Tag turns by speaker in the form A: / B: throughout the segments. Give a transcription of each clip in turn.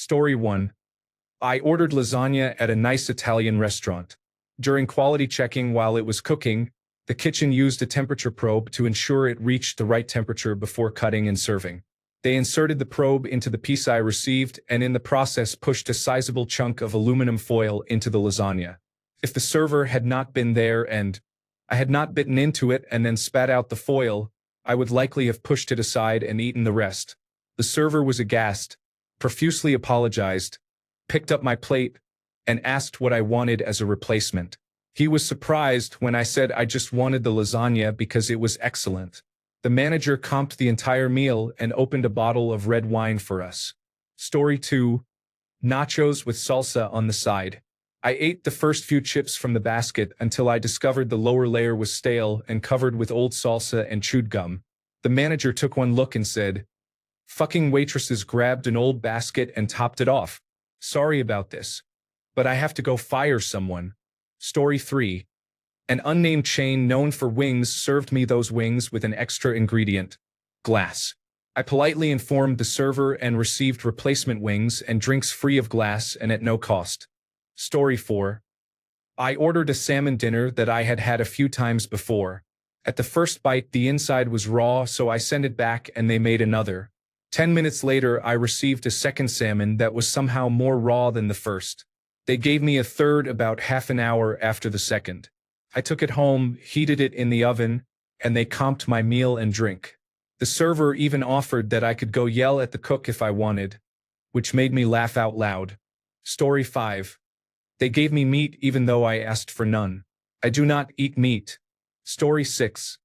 A: Story 1. I ordered lasagna at a nice Italian restaurant. During quality checking while it was cooking, the kitchen used a temperature probe to ensure it reached the right temperature before cutting and serving. They inserted the probe into the piece I received and in the process pushed a sizable chunk of aluminum foil into the lasagna. If the server had not been there and I had not bitten into it and then spat out the foil, I would likely have pushed it aside and eaten the rest. The server was aghast, profusely apologized, picked up my plate, and asked what I wanted as a replacement. He was surprised when I said I just wanted the lasagna because it was excellent. The manager comped the entire meal and opened a bottle of red wine for us. Story 2. Nachos with salsa on the side. I ate the first few chips from the basket until I discovered the lower layer was stale and covered with old salsa and chewed gum. The manager took one look and said, "Fucking waitresses grabbed an old basket and topped it off. Sorry about this, but I have to go fire someone." Story 3. An unnamed chain known for wings served me those wings with an extra ingredient: glass. I politely informed the server and received replacement wings and drinks free of glass and at no cost. Story 4. I ordered a salmon dinner that I had had a few times before. At the first bite, the inside was raw, so I sent it back and they made another. 10 minutes later, I received a second salmon that was somehow more raw than the first. They gave me a third about half an hour after the second. I took it home, heated it in the oven, and they comped my meal and drink. The server even offered that I could go yell at the cook if I wanted, which made me laugh out loud. Story 5. They gave me meat even though I asked for none. I do not eat meat. Story 6.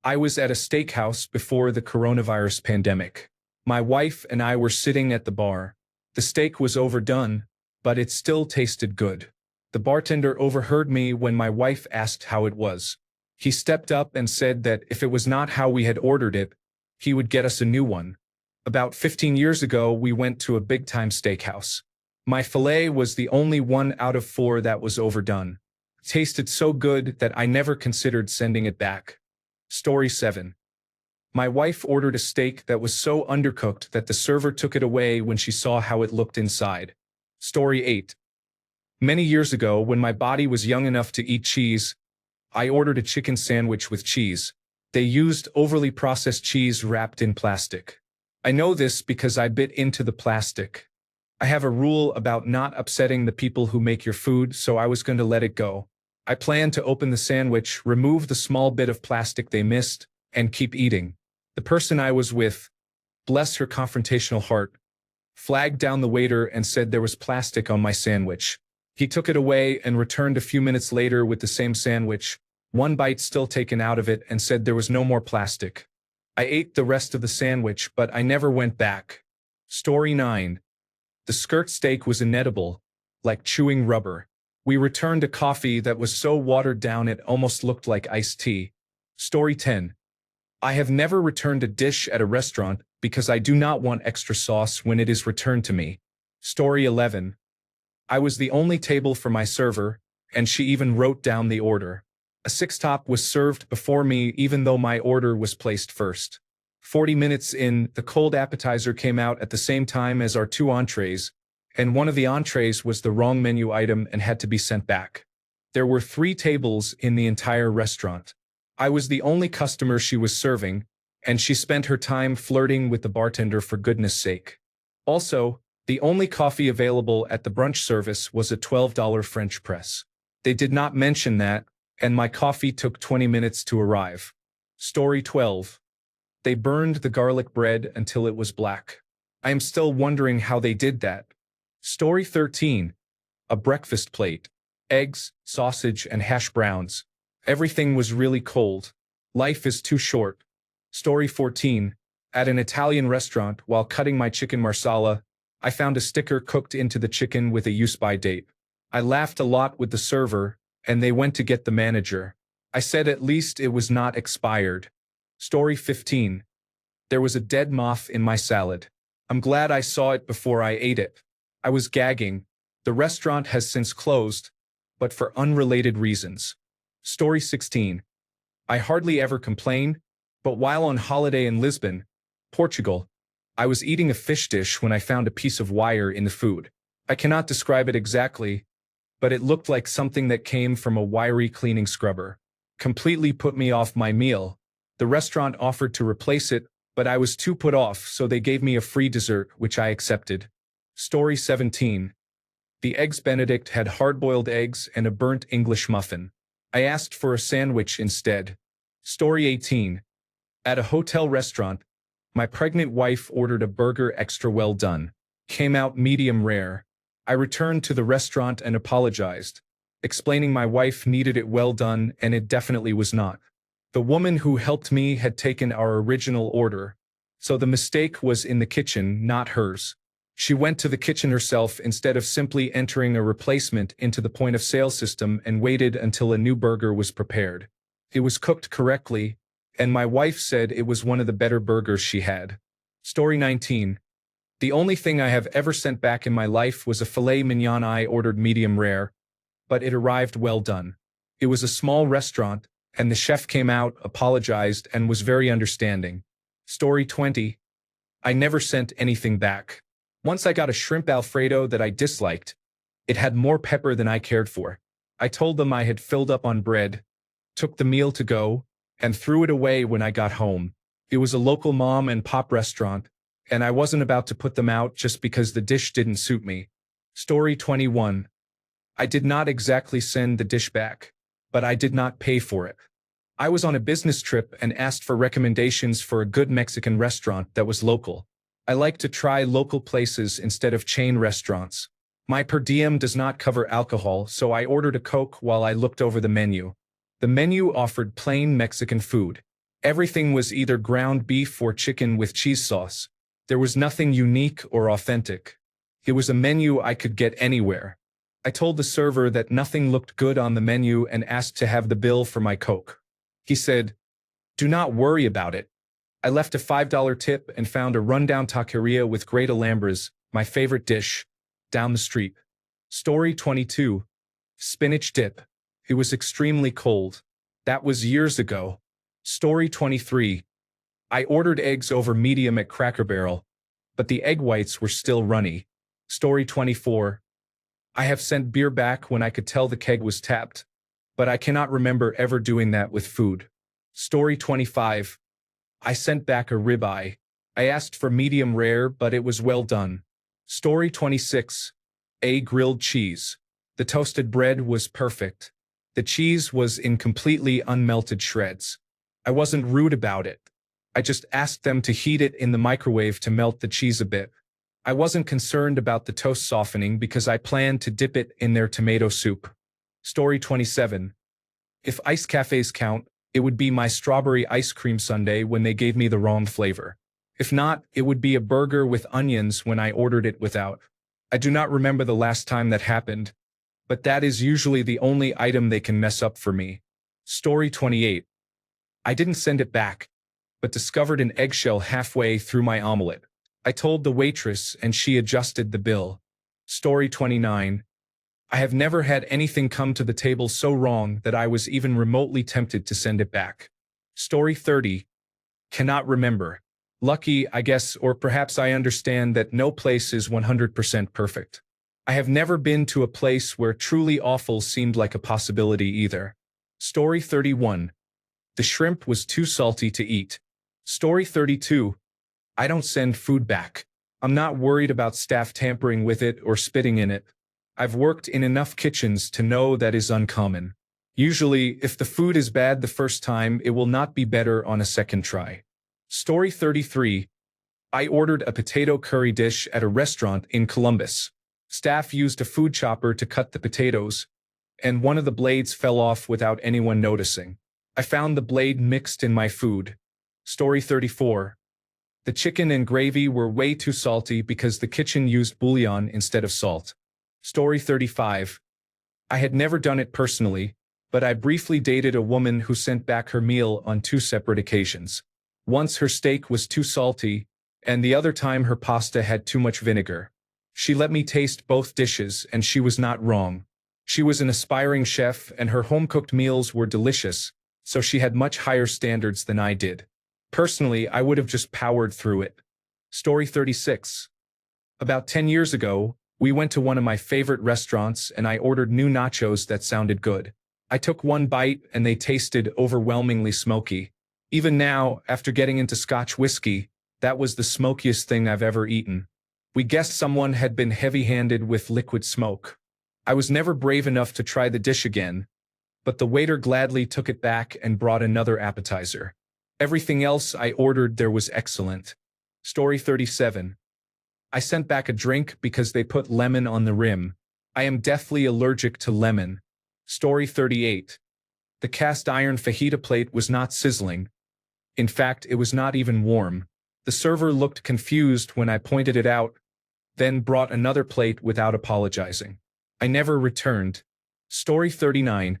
A: I was at a steakhouse before the coronavirus pandemic. My wife and I were sitting at the bar. The steak was overdone, but it still tasted good. The bartender overheard me when my wife asked how it was. He stepped up and said that if it was not how we had ordered it, he would get us a new one. About 15 years ago, we went to a big-time steakhouse. My filet was the only one out of 4 that was overdone. It tasted so good that I never considered sending it back. Story 7. My wife ordered a steak that was so undercooked that the server took it away when she saw how it looked inside. Story 8. Many years ago, when my body was young enough to eat cheese, I ordered a chicken sandwich with cheese. They used overly processed cheese wrapped in plastic. I know this because I bit into the plastic. I have a rule about not upsetting the people who make your food, so I was going to let it go. I planned to open the sandwich, remove the small bit of plastic they missed, and keep eating. The person I was with, bless her confrontational heart, flagged down the waiter and said there was plastic on my sandwich. He took it away and returned a few minutes later with the same sandwich, one bite still taken out of it, and said there was no more plastic. I ate the rest of the sandwich, but I never went back. Story 9. The skirt steak was inedible, like chewing rubber. We returned a coffee that was so watered down it almost looked like iced tea. Story 10. I have never returned a dish at a restaurant because I do not want extra sauce when it is returned to me. Story 11. I was the only table for my server, and she even wrote down the order. A six-top was served before me even though my order was placed first. 40 minutes in, the cold appetizer came out at the same time as our 2 entrees, and one of the entrees was the wrong menu item and had to be sent back. There were 3 tables in the entire restaurant. I was the only customer she was serving, and she spent her time flirting with the bartender for goodness sake. Also, the only coffee available at the brunch service was a $12 French press. They did not mention that, and my coffee took 20 minutes to arrive. Story 12. They burned the garlic bread until it was black. I am still wondering how they did that. Story 13. A breakfast plate. Eggs, sausage, and hash browns. Everything was really cold. Life is too short. Story 14. At an Italian restaurant, while cutting my chicken marsala, I found a sticker cooked into the chicken with a use-by date. I laughed a lot with the server, and they went to get the manager. I said at least it was not expired. Story 15. There was a dead moth in my salad. I'm glad I saw it before I ate it. I was gagging. The restaurant has since closed, but for unrelated reasons. Story 16. I hardly ever complain, but while on holiday in Lisbon, Portugal, I was eating a fish dish when I found a piece of wire in the food. I cannot describe it exactly, but it looked like something that came from a wiry cleaning scrubber. Completely put me off my meal. The restaurant offered to replace it, but I was too put off, so they gave me a free dessert, which I accepted. Story 17. The Eggs Benedict had hard-boiled eggs and a burnt English muffin. I asked for a sandwich instead. Story 18. At a hotel restaurant, my pregnant wife ordered a burger extra well done. Came out medium rare. I returned to the restaurant and apologized, explaining my wife needed it well done and it definitely was not. The woman who helped me had taken our original order, so the mistake was in the kitchen, not hers. She went to the kitchen herself instead of simply entering a replacement into the point-of-sale system and waited until a new burger was prepared. It was cooked correctly, and my wife said it was one of the better burgers she had. Story 19. The only thing I have ever sent back in my life was a filet mignon I ordered medium rare, but it arrived well done. It was a small restaurant, and the chef came out, apologized, and was very understanding. Story 20. I never sent anything back. Once I got a shrimp Alfredo that I disliked. It had more pepper than I cared for. I told them I had filled up on bread, took the meal to go, and threw it away when I got home. It was a local mom and pop restaurant, and I wasn't about to put them out just because the dish didn't suit me. Story 21. I did not exactly send the dish back, but I did not pay for it. I was on a business trip and asked for recommendations for a good Mexican restaurant that was local. I like to try local places instead of chain restaurants. My per diem does not cover alcohol, so I ordered a Coke while I looked over the menu. The menu offered plain Mexican food. Everything was either ground beef or chicken with cheese sauce. There was nothing unique or authentic. It was a menu I could get anywhere. I told the server that nothing looked good on the menu and asked to have the bill for my Coke. He said, "Do not worry about it." I left a $5 tip and found a rundown taqueria with great alhambras, my favorite dish, down the street. Story 22. Spinach dip. It was extremely cold. That was years ago. Story 23. I ordered eggs over medium at Cracker Barrel, but the egg whites were still runny. Story 24. I have sent beer back when I could tell the keg was tapped, but I cannot remember ever doing that with food. Story 25. I sent back a ribeye. I asked for medium rare, but it was well done. Story 26. A grilled cheese. The toasted bread was perfect. The cheese was in completely unmelted shreds. I wasn't rude about it. I just asked them to heat it in the microwave to melt the cheese a bit. I wasn't concerned about the toast softening because I planned to dip it in their tomato soup. Story 27. If ice cafes count, it would be my strawberry ice cream sundae when they gave me the wrong flavor. If not, it would be a burger with onions when I ordered it without. I do not remember the last time that happened, but that is usually the only item they can mess up for me. Story 28. I didn't send it back, but discovered an eggshell halfway through my omelet. I told the waitress and she adjusted the bill. Story 29. I have never had anything come to the table so wrong that I was even remotely tempted to send it back. Story 30. Cannot remember. Lucky, I guess, or perhaps I understand that no place is 100% perfect. I have never been to a place where truly awful seemed like a possibility either. Story 31. The shrimp was too salty to eat. Story 32. I don't send food back. I'm not worried about staff tampering with it or spitting in it. I've worked in enough kitchens to know that is uncommon. Usually, if the food is bad the first time, it will not be better on a second try. Story 33. I ordered a potato curry dish at a restaurant in Columbus. Staff used a food chopper to cut the potatoes, and one of the blades fell off without anyone noticing. I found the blade mixed in my food. Story 34. The chicken and gravy were way too salty because the kitchen used bouillon instead of salt. Story 35. I had never done it personally, but I briefly dated a woman who sent back her meal on 2 separate occasions. Once her steak was too salty, and the other time her pasta had too much vinegar. She let me taste both dishes, and she was not wrong. She was an aspiring chef, and her home-cooked meals were delicious, so she had much higher standards than I did. Personally, I would have just powered through it. Story 36. About 10 years ago, we went to one of my favorite restaurants and I ordered new nachos that sounded good. I took one bite and they tasted overwhelmingly smoky. Even now, after getting into Scotch whiskey, that was the smokiest thing I've ever eaten. We guessed someone had been heavy-handed with liquid smoke. I was never brave enough to try the dish again, but the waiter gladly took it back and brought another appetizer. Everything else I ordered there was excellent. Story 37. I sent back a drink because they put lemon on the rim. I am deathly allergic to lemon. Story 38. The cast iron fajita plate was not sizzling. In fact, it was not even warm. The server looked confused when I pointed it out, then brought another plate without apologizing. I never returned. Story 39.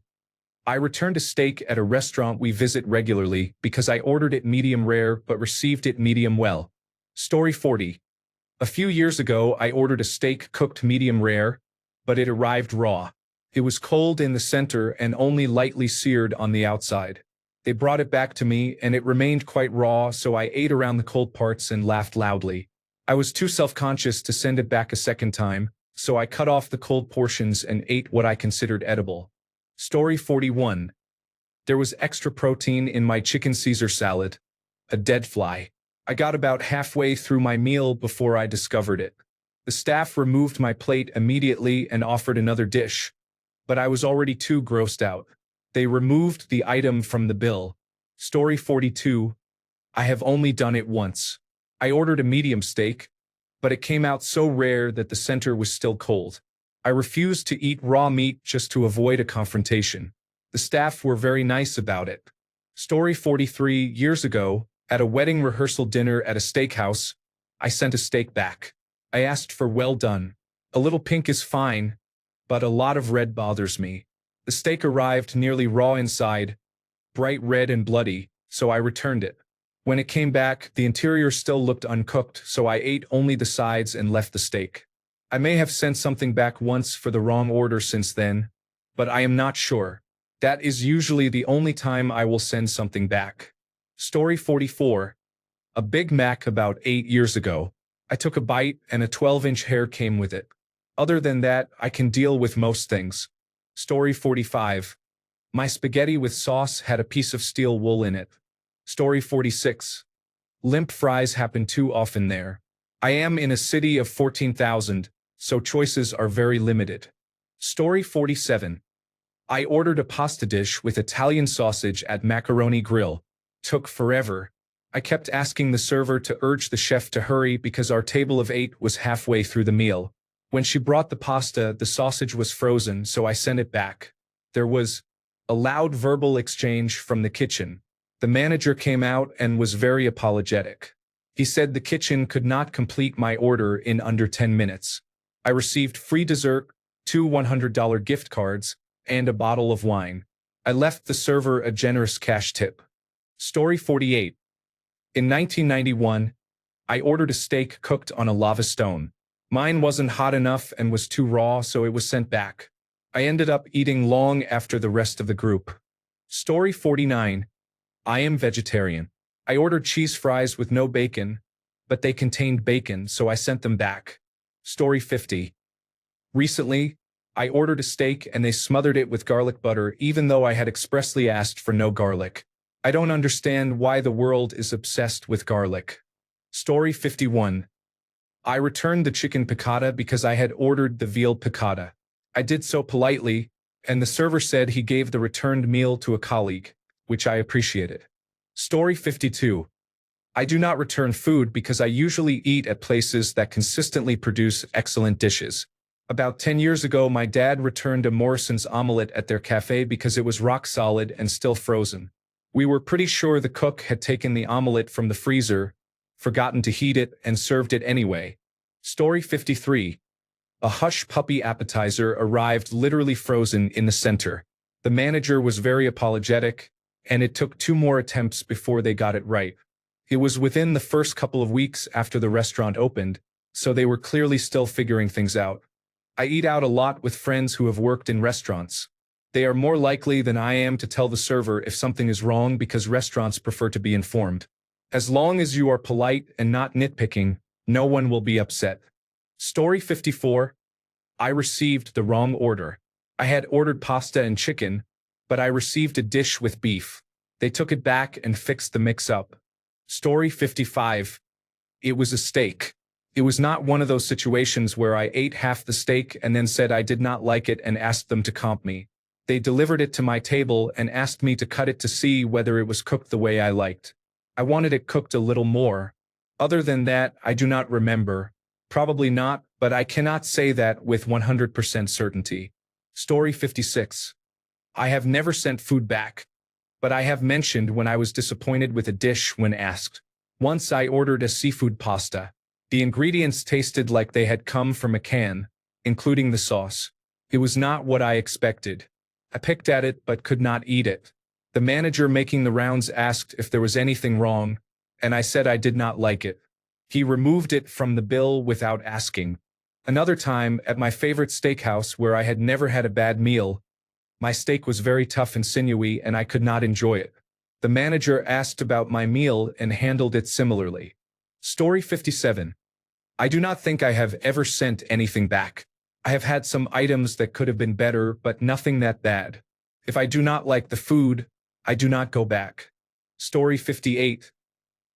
A: I returned a steak at a restaurant we visit regularly because I ordered it medium rare but received it medium well. Story 40. A few years ago, I ordered a steak cooked medium rare, but it arrived raw. It was cold in the center and only lightly seared on the outside. They brought it back to me and it remained quite raw, so I ate around the cold parts and laughed loudly. I was too self-conscious to send it back a second time, so I cut off the cold portions and ate what I considered edible. Story 41. There was extra protein in my chicken Caesar salad. A dead fly. I got about halfway through my meal before I discovered it. The staff removed my plate immediately and offered another dish, but I was already too grossed out. They removed the item from the bill. Story 42. I have only done it once. I ordered a medium steak, but it came out so rare that the center was still cold. I refused to eat raw meat just to avoid a confrontation. The staff were very nice about it. Story 43. Years ago, at a wedding rehearsal dinner at a steakhouse, I sent a steak back. I asked for well done. A little pink is fine, but a lot of red bothers me. The steak arrived nearly raw inside, bright red and bloody, so I returned it. When it came back, the interior still looked uncooked, so I ate only the sides and left the steak. I may have sent something back once for the wrong order since then, but I am not sure. That is usually the only time I will send something back. Story 44. A Big Mac about 8 years ago. I took a bite and a 12-inch hair came with it. Other than that, I can deal with most things. Story 45. My spaghetti with sauce had a piece of steel wool in it. Story 46. Limp fries happen too often there. I am in a city of 14,000, so choices are very limited. Story 47. I ordered a pasta dish with Italian sausage at Macaroni Grill. Took forever. I kept asking the server to urge the chef to hurry because our table of 8 was halfway through the meal. When she brought the pasta, the sausage was frozen, so I sent it back. There was a loud verbal exchange from the kitchen. The manager came out and was very apologetic. He said the kitchen could not complete my order in under 10 minutes. I received free dessert, 2 $100 gift cards, and a bottle of wine. I left the server a generous cash tip. Story 48. In 1991, I ordered a steak cooked on a lava stone. Mine wasn't hot enough and was too raw, so it was sent back. I ended up eating long after the rest of the group. Story 49. I am vegetarian. I ordered cheese fries with no bacon, but they contained bacon, so I sent them back. Story 50. Recently, I ordered a steak and they smothered it with garlic butter even though I had expressly asked for no garlic. I don't understand why the world is obsessed with garlic. Story 51. I returned the chicken piccata because I had ordered the veal piccata. I did so politely, and the server said he gave the returned meal to a colleague, which I appreciated. Story 52. I do not return food because I usually eat at places that consistently produce excellent dishes. About 10 years ago, my dad returned a Morrison's omelette at their cafe because it was rock solid and still frozen. We were pretty sure the cook had taken the omelette from the freezer, forgotten to heat it, and served it anyway. Story 53. A hush puppy appetizer arrived literally frozen in the center. The manager was very apologetic, and it took 2 more attempts before they got it right. It was within the first couple of weeks after the restaurant opened, so they were clearly still figuring things out. I eat out a lot with friends who have worked in restaurants. They are more likely than I am to tell the server if something is wrong because restaurants prefer to be informed. As long as you are polite and not nitpicking, no one will be upset. Story 54. I received the wrong order. I had ordered pasta and chicken, but I received a dish with beef. They took it back and fixed the mix-up. Story 55. It was a steak. It was not one of those situations where I ate half the steak and then said I did not like it and asked them to comp me. They delivered it to my table and asked me to cut it to see whether it was cooked the way I liked. I wanted it cooked a little more. Other than that, I do not remember. Probably not, but I cannot say that with 100% certainty. Story 56. I have never sent food back, but I have mentioned when I was disappointed with a dish when asked. Once I ordered a seafood pasta. The ingredients tasted like they had come from a can, including the sauce. It was not what I expected. I picked at it but could not eat it. The manager making the rounds asked if there was anything wrong, and I said I did not like it. He removed it from the bill without asking. Another time, at my favorite steakhouse where I had never had a bad meal, my steak was very tough and sinewy and I could not enjoy it. The manager asked about my meal and handled it similarly. Story 57. I do not think I have ever sent anything back. I have had some items that could have been better, but nothing that bad. If I do not like the food, I do not go back. Story 58.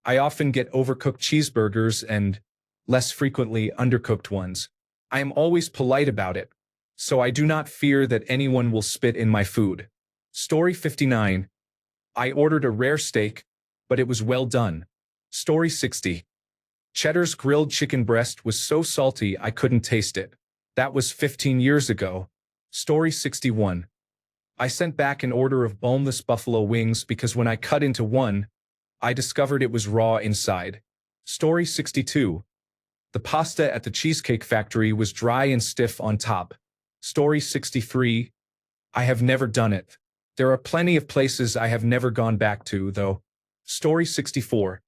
A: I often get overcooked cheeseburgers and, less frequently, undercooked ones. I am always polite about it, so I do not fear that anyone will spit in my food. Story 59. I ordered a rare steak, but it was well done. Story 60. Cheddar's grilled chicken breast was so salty I couldn't taste it. That was 15 years ago. Story 61. I sent back an order of boneless buffalo wings because when I cut into one, I discovered it was raw inside. Story 62. The pasta at the Cheesecake Factory was dry and stiff on top. Story 63. I have never done it. There are plenty of places I have never gone back to, though. Story 64.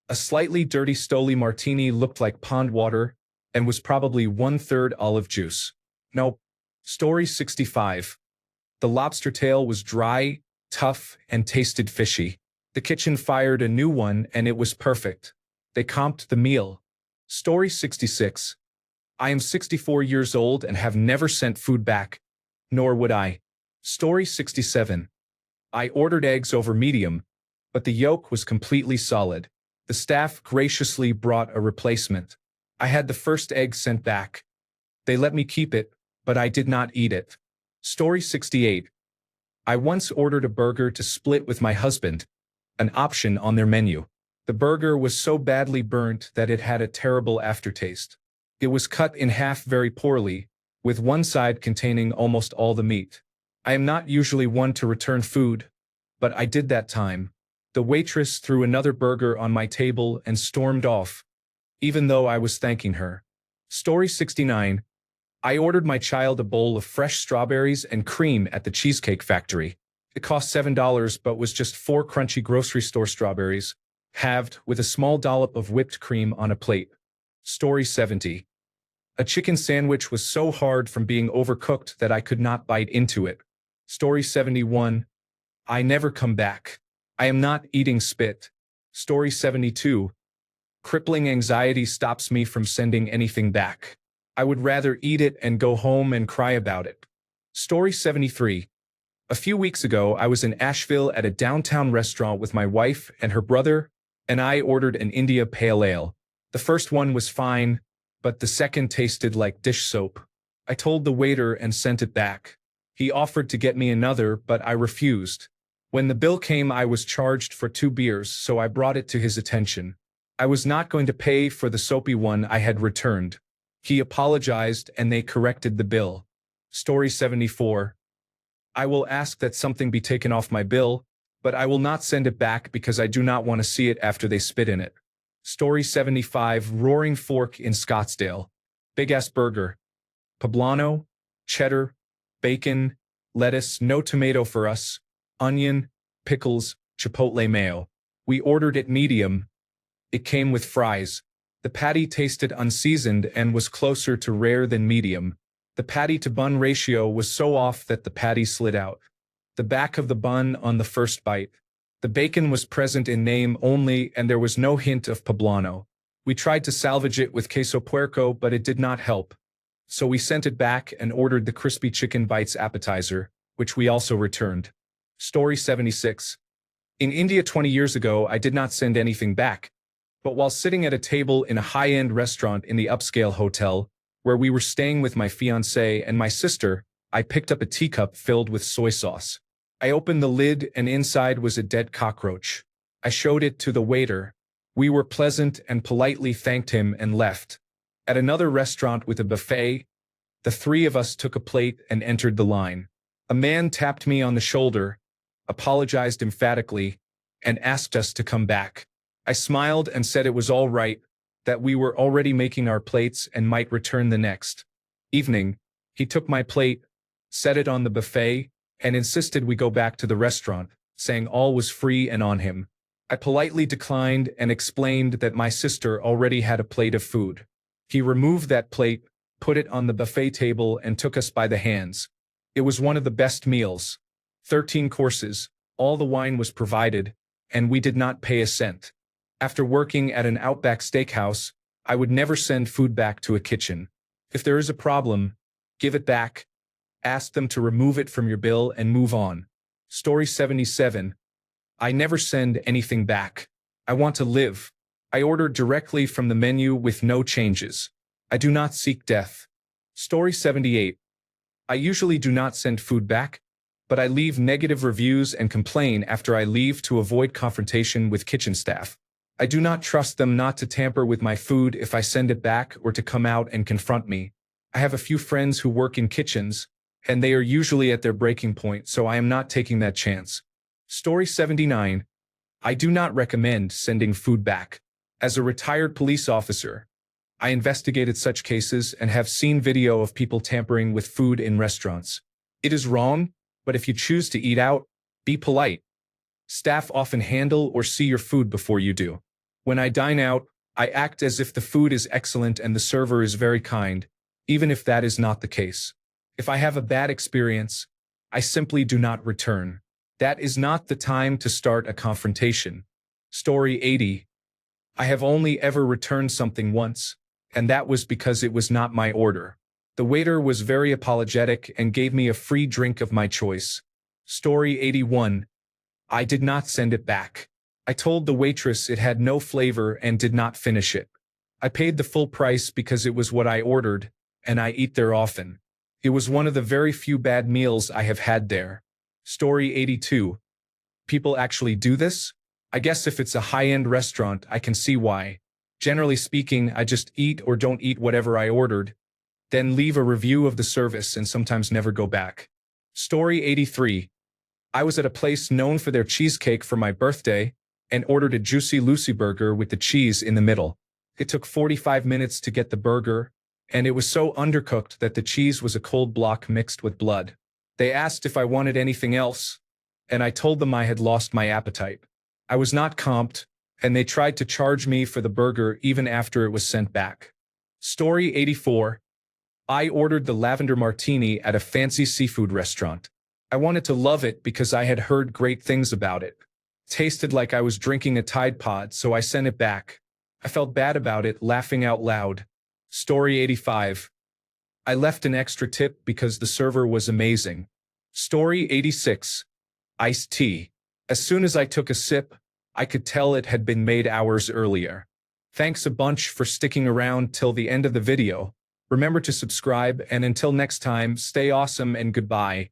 A: A slightly dirty Stoli martini looked like pond water and was probably 1/3 olive juice. Nope. Story 65. The lobster tail was dry, tough, and tasted fishy. The kitchen fired a new one and it was perfect. They comped the meal. Story 66. I am 64 years old and have never sent food back, nor would I. Story 67. I ordered eggs over medium, but the yolk was completely solid. The staff graciously brought a replacement. I had the first egg sent back. They let me keep it, but I did not eat it. Story 68. I once ordered a burger to split with my husband, an option on their menu. The burger was so badly burnt that it had a terrible aftertaste. It was cut in half very poorly, with one side containing almost all the meat. I am not usually one to return food, but I did that time. The waitress threw another burger on my table and stormed off, even though I was thanking her. Story 69. I ordered my child a bowl of fresh strawberries and cream at the Cheesecake Factory. It cost $7 but was just 4 crunchy grocery store strawberries, halved with a small dollop of whipped cream on a plate. Story 70. A chicken sandwich was so hard from being overcooked that I could not bite into it. Story 71. I never come back. I am not eating spit. Story 72. Crippling anxiety stops me from sending anything back. I would rather eat it and go home and cry about it. Story 73. A few weeks ago, I was in Asheville at a downtown restaurant with my wife and her brother, and I ordered an India Pale Ale. The first one was fine, but the second tasted like dish soap. I told the waiter and sent it back. He offered to get me another, but I refused. When the bill came, I was charged for 2 beers, so I brought it to his attention. I was not going to pay for the soapy one I had returned. He apologized and they corrected the bill. Story 74. I will ask that something be taken off my bill, but I will not send it back because I do not want to see it after they spit in it. Story 75. Roaring Fork in Scottsdale. Big-ass burger. Poblano, cheddar, bacon, lettuce, no tomato for us, onion, pickles, chipotle mayo. We ordered it medium. It came with fries. The patty tasted unseasoned and was closer to rare than medium. The patty-to-bun ratio was so off that the patty slid out. The back of the bun on the first bite. The bacon was present in name only and there was no hint of poblano. We tried to salvage it with queso puerco, but it did not help. So we sent it back and ordered the crispy chicken bites appetizer, which we also returned. Story 76. In India 20 years ago, I did not send anything back. But while sitting at a table in a high-end restaurant in the upscale hotel, where we were staying with my fiancée and my sister, I picked up a teacup filled with soy sauce. I opened the lid and inside was a dead cockroach. I showed it to the waiter. We were pleasant and politely thanked him and left. At another restaurant with a buffet, the three of us took a plate and entered the line. A man tapped me on the shoulder, apologized emphatically, and asked us to come back. I smiled and said it was all right, that we were already making our plates and might return the next evening. He took my plate, set it on the buffet, and insisted we go back to the restaurant, saying all was free and on him. I politely declined and explained that my sister already had a plate of food. He removed that plate, put it on the buffet table, and took us by the hands. It was one of the best meals. 13 courses, all the wine was provided, and we did not pay a cent. After working at an Outback steakhouse, I would never send food back to a kitchen. If there is a problem, give it back. Ask them to remove it from your bill and move on. Story 77. I never send anything back. I want to live. I order directly from the menu with no changes. I do not seek death. Story 78. I usually do not send food back, but I leave negative reviews and complain after I leave to avoid confrontation with kitchen staff. I do not trust them not to tamper with my food if I send it back or to come out and confront me. I have a few friends who work in kitchens, and they are usually at their breaking point, so I am not taking that chance. Story 79. I do not recommend sending food back. As a retired police officer, I investigated such cases and have seen video of people tampering with food in restaurants. It is wrong, but if you choose to eat out, be polite. Staff often handle or see your food before you do. When I dine out, I act as if the food is excellent and the server is very kind, even if that is not the case. If I have a bad experience, I simply do not return. That is not the time to start a confrontation. Story 80. I have only ever returned something once, and that was because it was not my order. The waiter was very apologetic and gave me a free drink of my choice. Story 81. I did not send it back. I told the waitress it had no flavor and did not finish it. I paid the full price because it was what I ordered, and I eat there often. It was one of the very few bad meals I have had there. Story 82. People actually do this? I guess if it's a high-end restaurant, I can see why. Generally speaking, I just eat or don't eat whatever I ordered, then leave a review of the service and sometimes never go back. Story 83. I was at a place known for their cheesecake for my birthday and ordered a Juicy Lucy burger with the cheese in the middle. It took 45 minutes to get the burger, and it was so undercooked that the cheese was a cold block mixed with blood. They asked if I wanted anything else, and I told them I had lost my appetite. I was not comped, and they tried to charge me for the burger even after it was sent back. Story 84. I ordered the lavender martini at a fancy seafood restaurant. I wanted to love it because I had heard great things about it. Tasted like I was drinking a Tide Pod, so I sent it back. I felt bad about it, laughing out loud. Story 85. I left an extra tip because the server was amazing. Story 86. Iced tea. As soon as I took a sip, I could tell it had been made hours earlier. Thanks a bunch for sticking around till the end of the video. Remember to subscribe, and until next time, stay awesome and goodbye.